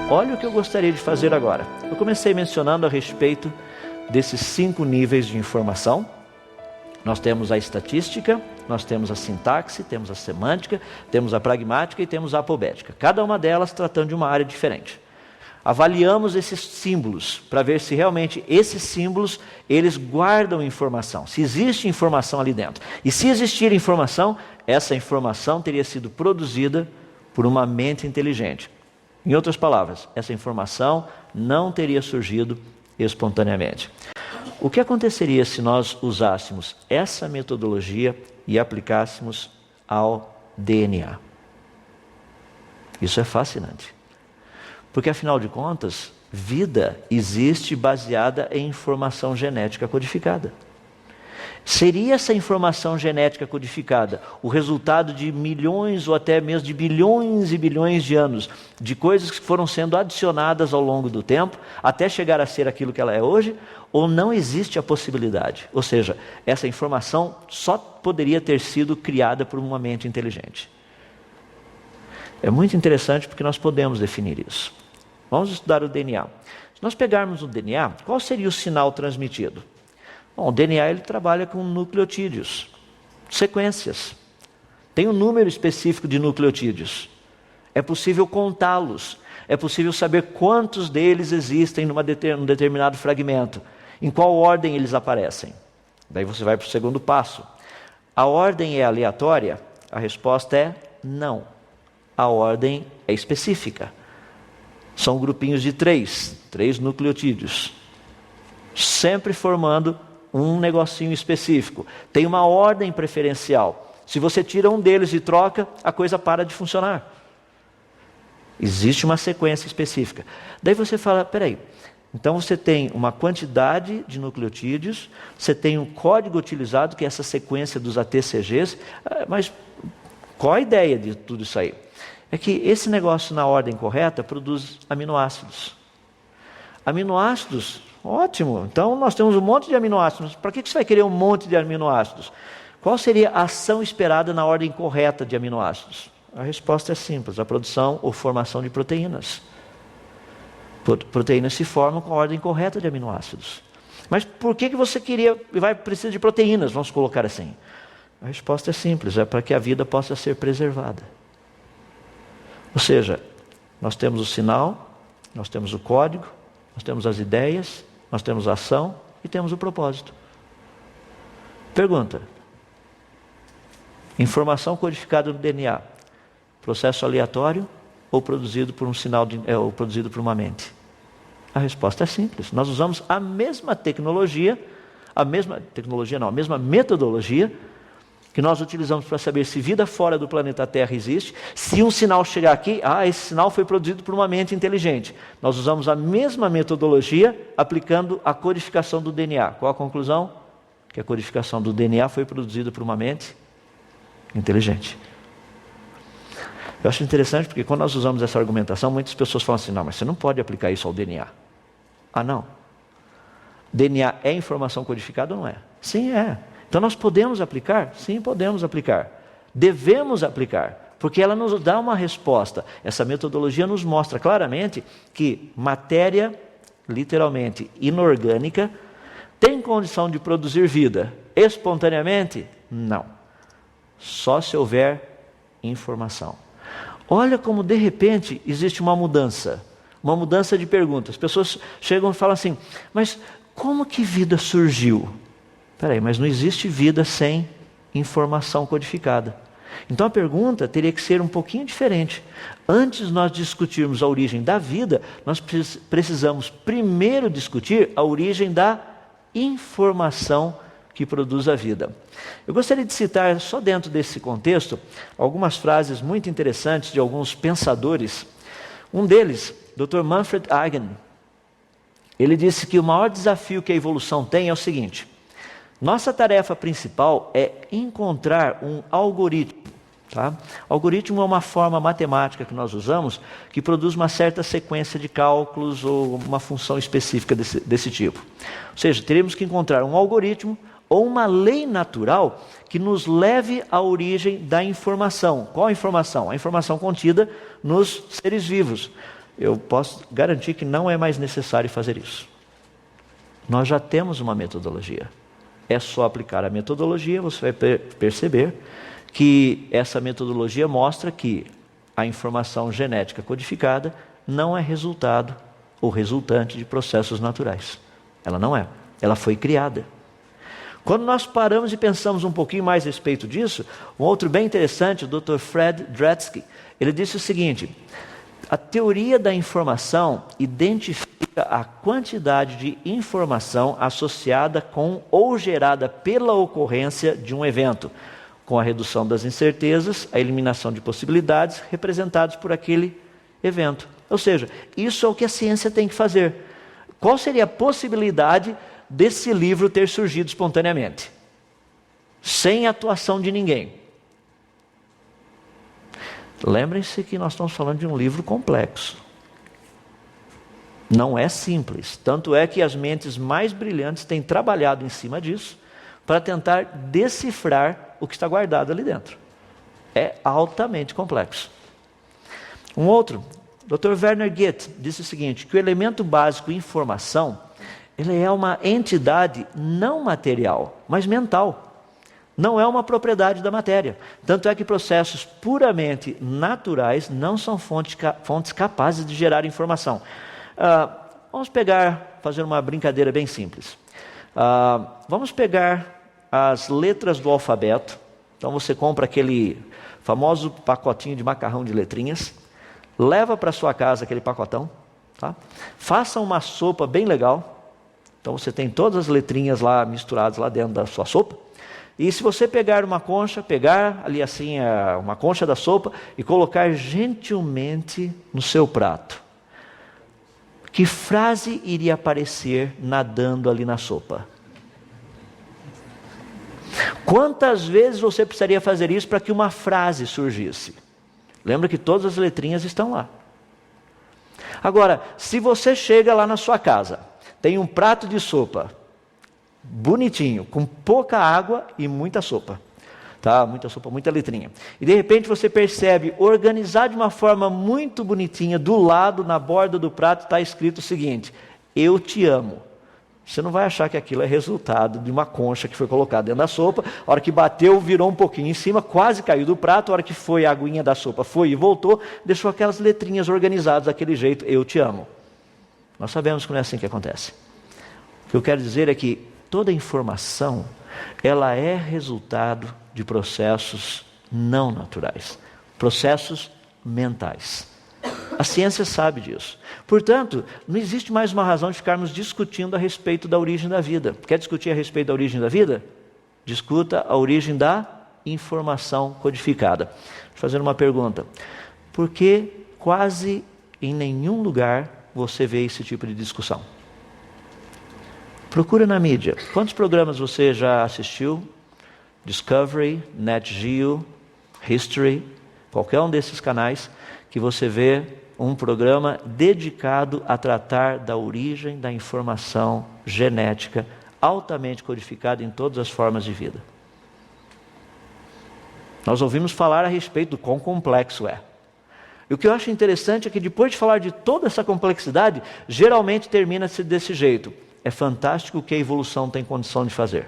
olha o que eu gostaria de fazer agora. Eu comecei mencionando a respeito desses 5 níveis de informação. Nós temos a estatística, nós temos a sintaxe, temos a semântica, temos a pragmática e temos a apobética. Cada uma delas tratando de uma área diferente. Avaliamos esses símbolos para ver se realmente esses símbolos, eles guardam informação, se existe informação ali dentro. E se existir informação, essa informação teria sido produzida por uma mente inteligente. Em outras palavras, essa informação não teria surgido espontaneamente. O que aconteceria se nós usássemos essa metodologia e aplicássemos ao DNA? Isso é fascinante. Porque, afinal de contas, vida existe baseada em informação genética codificada. Seria essa informação genética codificada o resultado de milhões ou até mesmo de bilhões e bilhões de anos de coisas que foram sendo adicionadas ao longo do tempo até chegar a ser aquilo que ela é hoje? Ou não existe a possibilidade? Ou seja, essa informação só poderia ter sido criada por uma mente inteligente. É muito interessante porque nós podemos definir isso. Vamos estudar o DNA. Se nós pegarmos o DNA, qual seria o sinal transmitido? Bom, o DNA ele trabalha com nucleotídeos, sequências. Tem um número específico de nucleotídeos. É possível contá-los. É possível saber quantos deles existem num determinado fragmento. Em qual ordem eles aparecem. Daí você vai para o segundo passo. A ordem é aleatória? A resposta é não. A ordem é específica. São grupinhos de 3 nucleotídeos, sempre formando um negocinho específico. Tem uma ordem preferencial. Se você tira um deles e troca, a coisa para de funcionar. Existe uma sequência específica. Daí você fala, peraí, então você tem uma quantidade de nucleotídeos, você tem um código utilizado, que é essa sequência dos ATCGs, mas qual a ideia de tudo isso aí? É que esse negócio na ordem correta produz aminoácidos. Aminoácidos, ótimo. Então nós temos um monte de aminoácidos. Para que você vai querer um monte de aminoácidos? Qual seria a ação esperada na ordem correta de aminoácidos? A resposta é simples, a produção ou formação de proteínas. Proteínas se formam com a ordem correta de aminoácidos. Mas por que você precisa de proteínas, vamos colocar assim? A resposta é simples, é para que a vida possa ser preservada. Ou seja, nós temos o sinal, nós temos o código, nós temos as ideias, nós temos a ação e temos o propósito. Pergunta: informação codificada no DNA, processo aleatório ou produzido por um sinal ou produzido por uma mente? A resposta é simples. Nós usamos a mesma a mesma metodologia que nós utilizamos para saber se vida fora do planeta Terra existe. Se um sinal chegar aqui, esse sinal foi produzido por uma mente inteligente. Nós usamos a mesma metodologia aplicando a codificação do DNA. Qual a conclusão? Que a codificação do DNA foi produzida por uma mente inteligente. Eu acho interessante porque quando nós usamos essa argumentação, muitas pessoas falam assim, não, mas você não pode aplicar isso ao DNA. Ah, não? DNA é informação codificada ou não é? Sim, é. Então nós podemos aplicar? Sim, podemos aplicar. Devemos aplicar, porque ela nos dá uma resposta. Essa metodologia nos mostra claramente que matéria, literalmente inorgânica, tem condição de produzir vida espontaneamente? Não. Só se houver informação. Olha como de repente existe uma mudança de perguntas. As pessoas chegam e falam assim, mas como que vida surgiu? Peraí, mas não existe vida sem informação codificada. Então a pergunta teria que ser um pouquinho diferente. Antes de nós discutirmos a origem da vida, nós precisamos primeiro discutir a origem da informação que produz a vida. Eu gostaria de citar, só dentro desse contexto, algumas frases muito interessantes de alguns pensadores. Um deles, Dr. Manfred Eigen, ele disse que o maior desafio que a evolução tem é o seguinte: nossa tarefa principal é encontrar um algoritmo. Tá? Algoritmo é uma forma matemática que nós usamos que produz uma certa sequência de cálculos ou uma função específica desse tipo. Ou seja, teremos que encontrar um algoritmo ou uma lei natural que nos leve à origem da informação. Qual a informação? A informação contida nos seres vivos. eu posso garantir que não é mais necessário fazer isso. Nós já temos uma metodologia. É só aplicar a metodologia, você vai perceber que essa metodologia mostra que a informação genética codificada não é resultado ou resultante de processos naturais. Ela não é. Ela foi criada. Quando nós paramos e pensamos um pouquinho mais a respeito disso, um outro bem interessante, o Dr. Fred Dretske, ele disse o seguinte: a teoria da informação identifica a quantidade de informação associada com ou gerada pela ocorrência de um evento, com a redução das incertezas, a eliminação de possibilidades representadas por aquele evento. Ou seja, isso é o que a ciência tem que fazer. Qual seria a possibilidade desse livro ter surgido espontaneamente, sem atuação de ninguém? Lembrem-se que nós estamos falando de um livro complexo. Não é simples. Tanto é que as mentes mais brilhantes têm trabalhado em cima disso para tentar decifrar o que está guardado ali dentro. É altamente complexo. Um outro, Dr. Werner Goethe, disse o seguinte, que o elemento básico informação, ele é uma entidade não material, mas mental. Não é uma propriedade da matéria. Tanto é que processos puramente naturais não são fontes capazes de gerar informação. Vamos fazer uma brincadeira bem simples. Vamos pegar as letras do alfabeto. Então você compra aquele famoso pacotinho de macarrão de letrinhas, leva para sua casa aquele pacotão, tá? Faça uma sopa bem legal. Então você tem todas as letrinhas lá misturadas lá dentro da sua sopa. E se você pegar uma concha, pegar ali assim uma concha da sopa e colocar gentilmente no seu prato, que frase iria aparecer nadando ali na sopa? Quantas vezes você precisaria fazer isso para que uma frase surgisse? Lembra que todas as letrinhas estão lá. Agora, se você chega lá na sua casa, tem um prato de sopa, bonitinho, com pouca água e muita sopa, tá? Muita sopa, muita letrinha. E de repente você percebe, organizado de uma forma muito bonitinha, do lado, na borda do prato, está escrito o seguinte: eu te amo. Você não vai achar que aquilo é resultado de uma concha que foi colocada dentro da sopa, a hora que bateu, virou um pouquinho em cima, quase caiu do prato, a hora que foi a aguinha da sopa, foi e voltou, deixou aquelas letrinhas organizadas daquele jeito, eu te amo. Nós sabemos que não é assim que acontece. O que eu quero dizer é que toda informação, ela é resultado de processos não naturais, processos mentais. A ciência sabe disso. Portanto, não existe mais uma razão de ficarmos discutindo a respeito da origem da vida. Quer discutir a respeito da origem da vida? Discuta a origem da informação codificada. Vou fazer uma pergunta. Por que quase em nenhum lugar você vê esse tipo de discussão? Procura na mídia. Quantos programas você já assistiu? Discovery, Nat Geo, History, qualquer um desses canais que você vê um programa dedicado a tratar da origem da informação genética altamente codificada em todas as formas de vida. Nós ouvimos falar a respeito do quão complexo é. E o que eu acho interessante é que depois de falar de toda essa complexidade, geralmente termina-se desse jeito. É fantástico o que a evolução tem condição de fazer.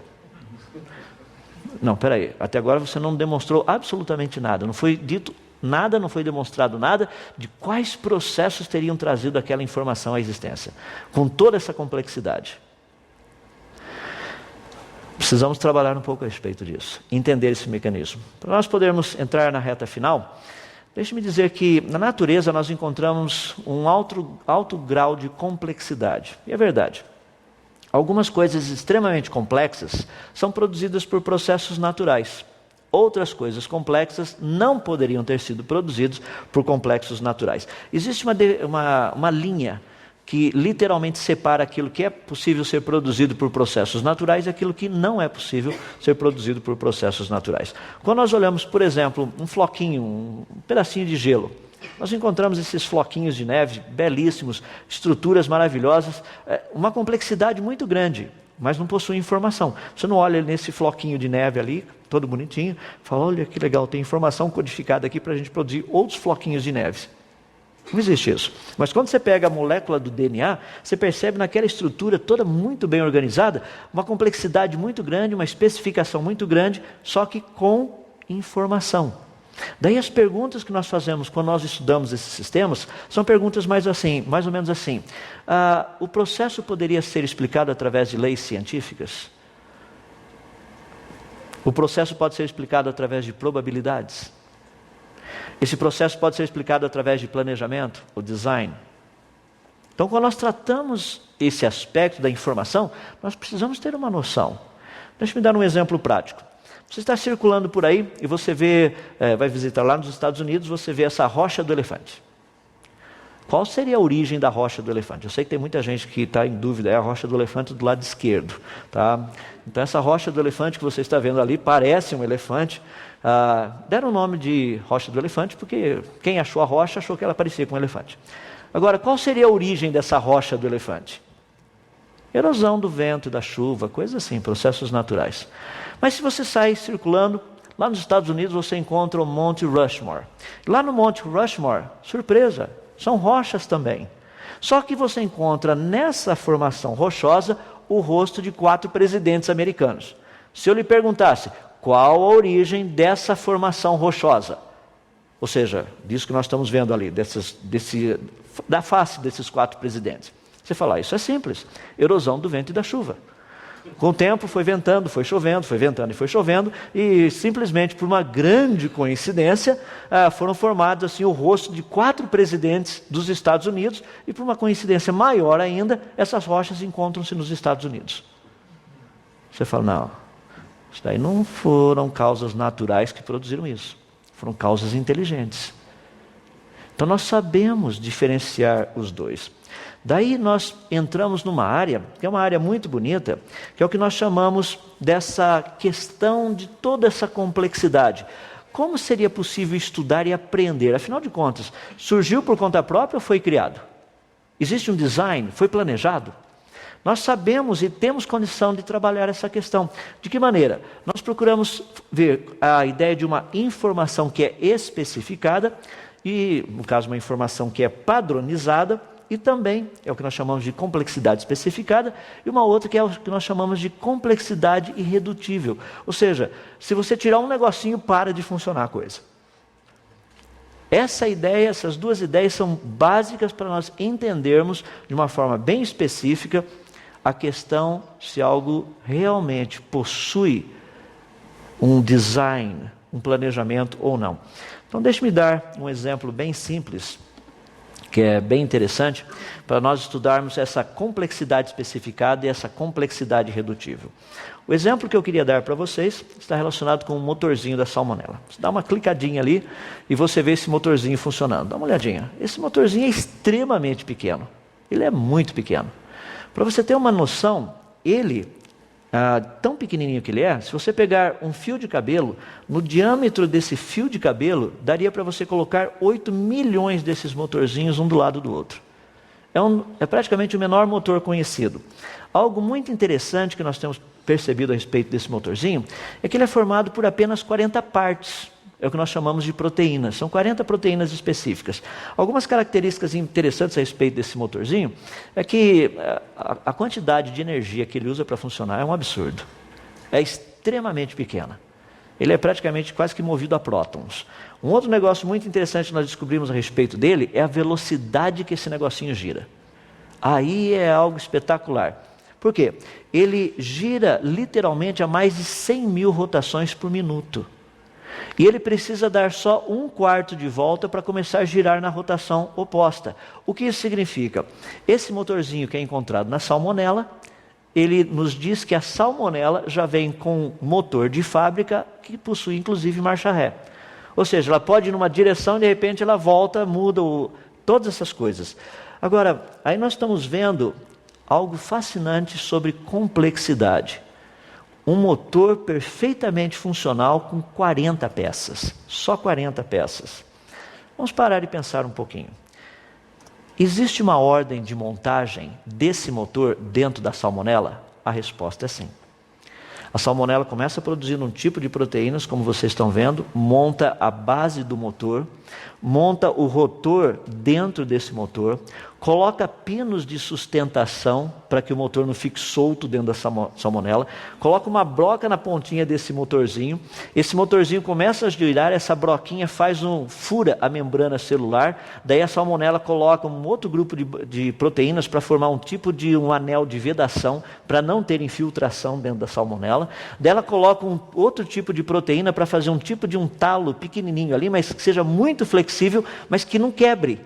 Não, peraí, até agora você não demonstrou absolutamente nada, não foi dito nada, não foi demonstrado nada de quais processos teriam trazido aquela informação à existência, com toda essa complexidade. Precisamos trabalhar um pouco a respeito disso, entender esse mecanismo. Para nós podermos entrar na reta final, deixe-me dizer que na natureza nós encontramos um alto grau de complexidade, e é verdade. Algumas coisas extremamente complexas são produzidas por processos naturais. Outras coisas complexas não poderiam ter sido produzidas por complexos naturais. Existe uma linha que literalmente separa aquilo que é possível ser produzido por processos naturais e aquilo que não é possível ser produzido por processos naturais. Quando nós olhamos, por exemplo, um floquinho, um pedacinho de gelo, nós encontramos esses floquinhos de neve belíssimos, estruturas maravilhosas, uma complexidade muito grande, mas não possui informação. Você não olha nesse floquinho de neve ali, todo bonitinho, fala, olha que legal, tem informação codificada aqui para a gente produzir outros floquinhos de neve. Não existe isso. Mas quando você pega a molécula do DNA, você percebe naquela estrutura toda muito bem organizada, uma complexidade muito grande, uma especificação muito grande, só que com informação. Daí as perguntas que nós fazemos quando nós estudamos esses sistemas são perguntas mais ou menos assim. O processo poderia ser explicado através de leis científicas? O processo pode ser explicado através de probabilidades? Esse processo pode ser explicado através de planejamento, o design. Então, quando nós tratamos esse aspecto da informação, nós precisamos ter uma noção. Deixa eu me dar um exemplo prático. Você está circulando por aí e você vê, vai visitar lá nos Estados Unidos, você vê essa rocha do elefante. Qual seria a origem da rocha do elefante? Eu sei que tem muita gente que está em dúvida, é a rocha do elefante do lado esquerdo. Tá? Então essa rocha do elefante que você está vendo ali parece um elefante. Deram o nome de rocha do elefante porque quem achou a rocha achou que ela parecia com um elefante. Agora, qual seria a origem dessa rocha do elefante? Erosão do vento e da chuva, coisas assim, processos naturais. Mas se você sai circulando, lá nos Estados Unidos você encontra o Monte Rushmore. Lá no Monte Rushmore, surpresa, são rochas também. Só que você encontra nessa formação rochosa o rosto de 4 presidentes americanos. Se eu lhe perguntasse qual a origem dessa formação rochosa, ou seja, disso que nós estamos vendo ali, da face desses 4 presidentes, você fala, isso é simples, erosão do vento e da chuva. Com o tempo foi ventando, foi chovendo, foi ventando e foi chovendo, e simplesmente por uma grande coincidência, foram formados assim o rosto de 4 presidentes dos Estados Unidos, e por uma coincidência maior ainda, essas rochas encontram-se nos Estados Unidos. Você fala, não, isso daí não foram causas naturais que produziram isso, foram causas inteligentes. Então nós sabemos diferenciar os dois. Daí nós entramos numa área, que é uma área muito bonita, que é o que nós chamamos dessa questão de toda essa complexidade. Como seria possível estudar e aprender? Afinal de contas, surgiu por conta própria ou foi criado? Existe um design? Foi planejado? Nós sabemos e temos condição de trabalhar essa questão. De que maneira? Nós procuramos ver a ideia de uma informação que é especificada, e no caso uma informação que é padronizada, e também é o que nós chamamos de complexidade especificada, e uma outra que é o que nós chamamos de complexidade irredutível. Ou seja, se você tirar um negocinho, para de funcionar a coisa. Essa ideia, essas duas ideias são básicas para nós entendermos de uma forma bem específica a questão se algo realmente possui um design, um planejamento ou não. Então deixe-me dar um exemplo bem simples, que é bem interessante, para nós estudarmos essa complexidade especificada e essa complexidade irredutível. O exemplo que eu queria dar para vocês está relacionado com o motorzinho da salmonela. Você dá uma clicadinha ali e você vê esse motorzinho funcionando. Dá uma olhadinha. Esse motorzinho é extremamente pequeno. Ele é muito pequeno. Para você ter uma noção, ele, tão pequenininho que ele é, se você pegar um fio de cabelo, no diâmetro desse fio de cabelo, daria para você colocar 8 milhões desses motorzinhos um do lado do outro. É praticamente o menor motor conhecido. Algo muito interessante que nós temos percebido a respeito desse motorzinho, é que ele é formado por apenas 40 partes. É o que nós chamamos de proteínas. São 40 proteínas específicas. Algumas características interessantes a respeito desse motorzinho é que a quantidade de energia que ele usa para funcionar é um absurdo. É extremamente pequena. Ele é praticamente quase que movido a prótons. Um outro negócio muito interessante que nós descobrimos a respeito dele é a velocidade que esse negocinho gira. Aí é algo espetacular. Por quê? Ele gira literalmente a mais de 100 mil rotações por minuto. E ele precisa dar só 1/4 de volta para começar a girar na rotação oposta. O que isso significa? Esse motorzinho que é encontrado na salmonela, ele nos diz que a salmonela já vem com motor de fábrica que possui inclusive marcha ré. Ou seja, ela pode ir numa direção e de repente ela volta, muda todas essas coisas. Agora, aí nós estamos vendo algo fascinante sobre complexidade. Um motor perfeitamente funcional com 40 peças. Só 40 peças. Vamos parar e pensar um pouquinho. Existe uma ordem de montagem desse motor dentro da salmonela? A resposta é sim. A salmonela começa produzindo um tipo de proteínas, como vocês estão vendo, monta a base do motor, monta o rotor dentro desse motor, coloca pinos de sustentação para que o motor não fique solto dentro da salmonela, coloca uma broca na pontinha desse motorzinho, esse motorzinho começa a girar, essa broquinha fura a membrana celular, daí a salmonela coloca um outro grupo de proteínas para formar um tipo de um anel de vedação, para não ter infiltração dentro da salmonela, daí ela coloca um outro tipo de proteína para fazer um tipo de um talo pequenininho ali, mas que seja muito flexível, mas que não quebre.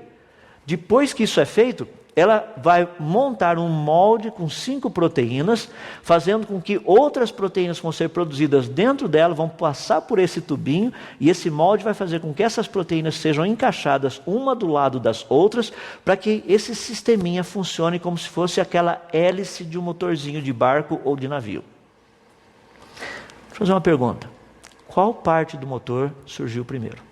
Depois que isso é feito, ela vai montar um molde com 5 proteínas, fazendo com que outras proteínas vão ser produzidas dentro dela, vão passar por esse tubinho, e esse molde vai fazer com que essas proteínas sejam encaixadas uma do lado das outras, para que esse sisteminha funcione como se fosse aquela hélice de um motorzinho de barco ou de navio. Vou fazer uma pergunta. Qual parte do motor surgiu primeiro?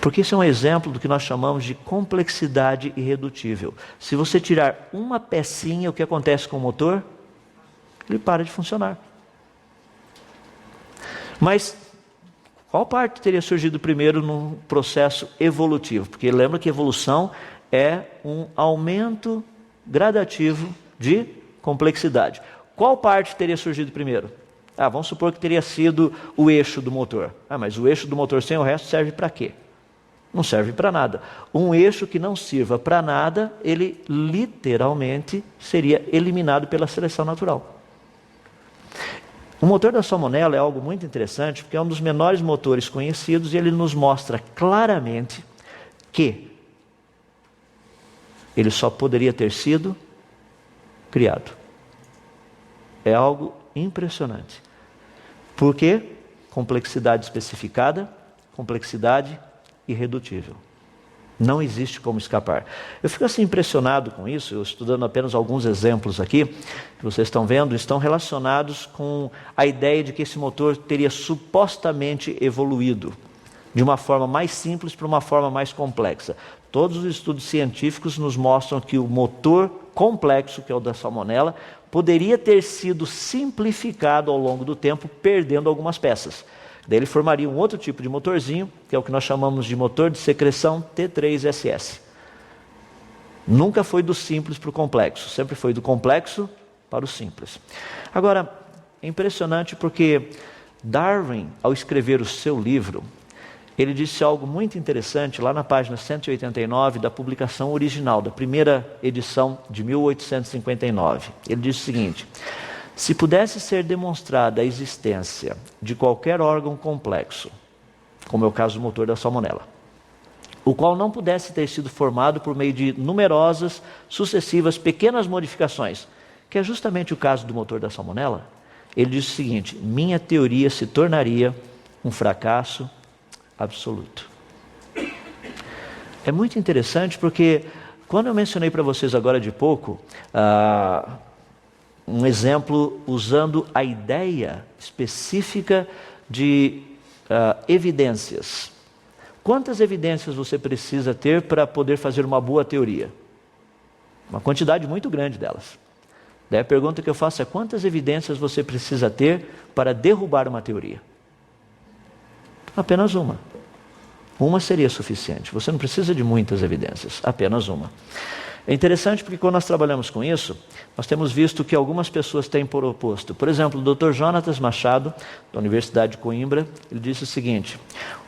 Porque isso é um exemplo do que nós chamamos de complexidade irredutível. Se você tirar uma pecinha, o que acontece com o motor? Ele para de funcionar. Mas qual parte teria surgido primeiro num processo evolutivo? Porque lembra que evolução é um aumento gradativo de complexidade. Qual parte teria surgido primeiro? Vamos supor que teria sido o eixo do motor. Mas o eixo do motor sem o resto serve para quê? Não serve para nada. Um eixo que não sirva para nada, ele literalmente seria eliminado pela seleção natural. O motor da salmonela é algo muito interessante, porque é um dos menores motores conhecidos e ele nos mostra claramente que ele só poderia ter sido criado. É algo impressionante. Por quê? Complexidade especificada, complexidade irredutível. Não existe como escapar. Eu fico assim impressionado com isso, eu estudando apenas alguns exemplos aqui, que vocês estão vendo, estão relacionados com a ideia de que esse motor teria supostamente evoluído de uma forma mais simples para uma forma mais complexa. Todos os estudos científicos nos mostram que o motor complexo, que é o da salmonela, poderia ter sido simplificado ao longo do tempo, perdendo algumas peças. Daí ele formaria um outro tipo de motorzinho, que é o que nós chamamos de motor de secreção T3SS. Nunca foi do simples para o complexo, sempre foi do complexo para o simples. Agora, é impressionante porque Darwin, ao escrever o seu livro, ele disse algo muito interessante lá na página 189 da publicação original, da primeira edição de 1859. Ele disse o seguinte: se pudesse ser demonstrada a existência de qualquer órgão complexo, como é o caso do motor da salmonela, o qual não pudesse ter sido formado por meio de numerosas, sucessivas, pequenas modificações, que é justamente o caso do motor da salmonela, ele diz o seguinte: minha teoria se tornaria um fracasso absoluto. É muito interessante porque, quando eu mencionei para vocês agora de pouco, um exemplo usando a ideia específica de evidências. Quantas evidências você precisa ter para poder fazer uma boa teoria? Uma quantidade muito grande delas. Daí a pergunta que eu faço é: quantas evidências você precisa ter para derrubar uma teoria? Apenas uma. Uma seria suficiente. Você não precisa de muitas evidências, apenas uma. É interessante porque quando nós trabalhamos com isso, nós temos visto que algumas pessoas têm por oposto. Por exemplo, o Dr. Jonatas Machado, da Universidade de Coimbra, ele disse o seguinte: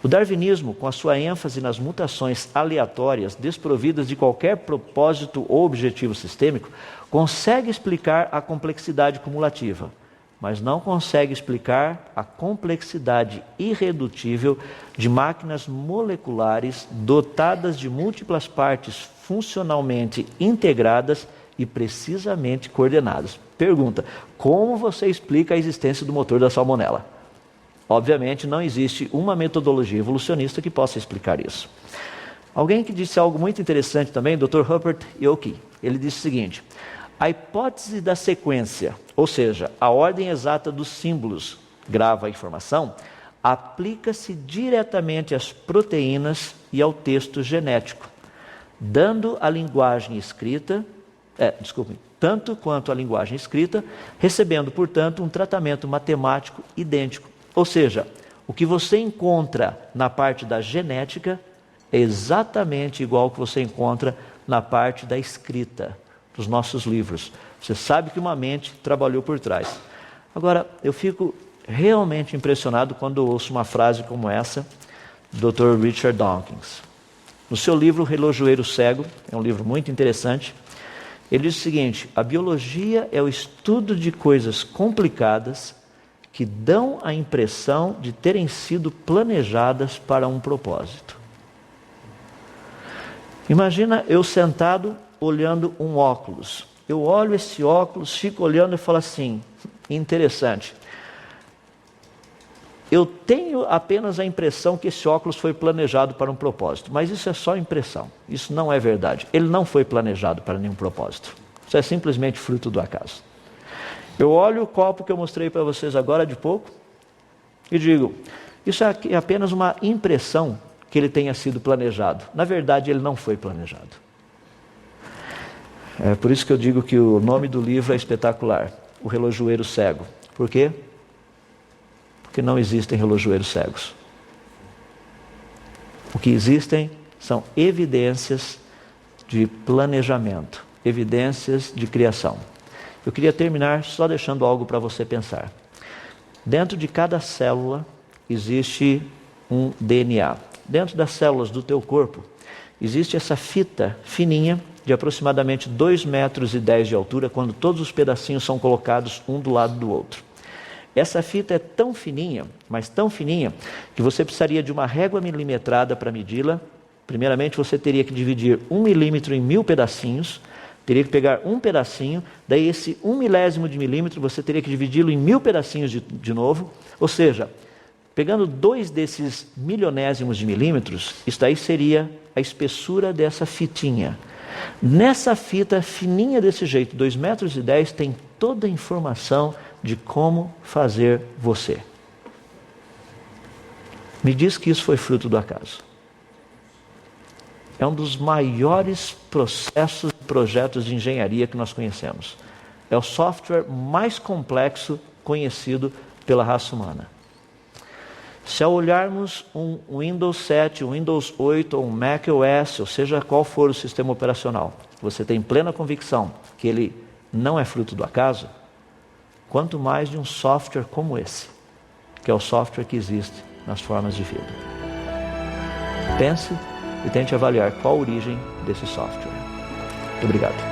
o darwinismo, com a sua ênfase nas mutações aleatórias, desprovidas de qualquer propósito ou objetivo sistêmico, consegue explicar a complexidade cumulativa, mas não consegue explicar a complexidade irredutível de máquinas moleculares dotadas de múltiplas partes funcionalmente integradas e precisamente coordenadas. Pergunta: como você explica a existência do motor da salmonela? Obviamente não existe uma metodologia evolucionista que possa explicar isso. Alguém que disse algo muito interessante também, Dr. Rupert Yockey, ele disse o seguinte: a hipótese da sequência, ou seja, a ordem exata dos símbolos, grava a informação, aplica-se diretamente às proteínas e ao texto genético, dando à linguagem escrita, tanto quanto a linguagem escrita, recebendo, portanto, um tratamento matemático idêntico. Ou seja, o que você encontra na parte da genética é exatamente igual ao que você encontra na parte da escrita dos nossos livros. Você sabe que uma mente trabalhou por trás. Agora, eu fico realmente impressionado quando ouço uma frase como essa do Dr. Richard Dawkins. No seu livro O Relojoeiro Cego, é um livro muito interessante, ele diz o seguinte: a biologia é o estudo de coisas complicadas que dão a impressão de terem sido planejadas para um propósito. Imagina eu sentado olhando um óculos. Eu olho esse óculos, fico olhando e falo assim, interessante. Eu tenho apenas a impressão que esse óculos foi planejado para um propósito, mas isso é só impressão, isso não é verdade. Ele não foi planejado para nenhum propósito, isso é simplesmente fruto do acaso. Eu olho o copo que eu mostrei para vocês agora de pouco e digo, isso é apenas uma impressão que ele tenha sido planejado. Na verdade, ele não foi planejado. É por isso que eu digo que o nome do livro é espetacular, O Relojoeiro Cego. Por quê? Porque não existem relojoeiros cegos. O que existem são evidências de planejamento, evidências de criação. Eu queria terminar só deixando algo para você pensar. Dentro de cada célula existe um DNA. Dentro das células do teu corpo existe essa fita fininha de aproximadamente 2,10 metros de altura, quando todos os pedacinhos são colocados um do lado do outro. Essa fita é tão fininha, mas tão fininha, que você precisaria de uma régua milimetrada para medi-la. Primeiramente, você teria que dividir 1 milímetro em 1000 pedacinhos, teria que pegar um pedacinho, daí esse 1 milésimo de milímetro, você teria que dividi-lo em 1000 pedacinhos de novo, ou seja, pegando 2 desses milionésimos de milímetros, isso daí seria a espessura dessa fitinha. Nessa fita fininha desse jeito, 2,10 metros, tem toda a informação de como fazer você. Me diz que isso foi fruto do acaso. É um dos maiores processos e projetos de engenharia que nós conhecemos. É o software mais complexo conhecido pela raça humana. Se ao olharmos um Windows 7, um Windows 8 ou um Mac OS, ou seja qual for o sistema operacional, você tem plena convicção que ele não é fruto do acaso, quanto mais de um software como esse, que é o software que existe nas formas de vida. Pense e tente avaliar qual a origem desse software. Muito obrigado.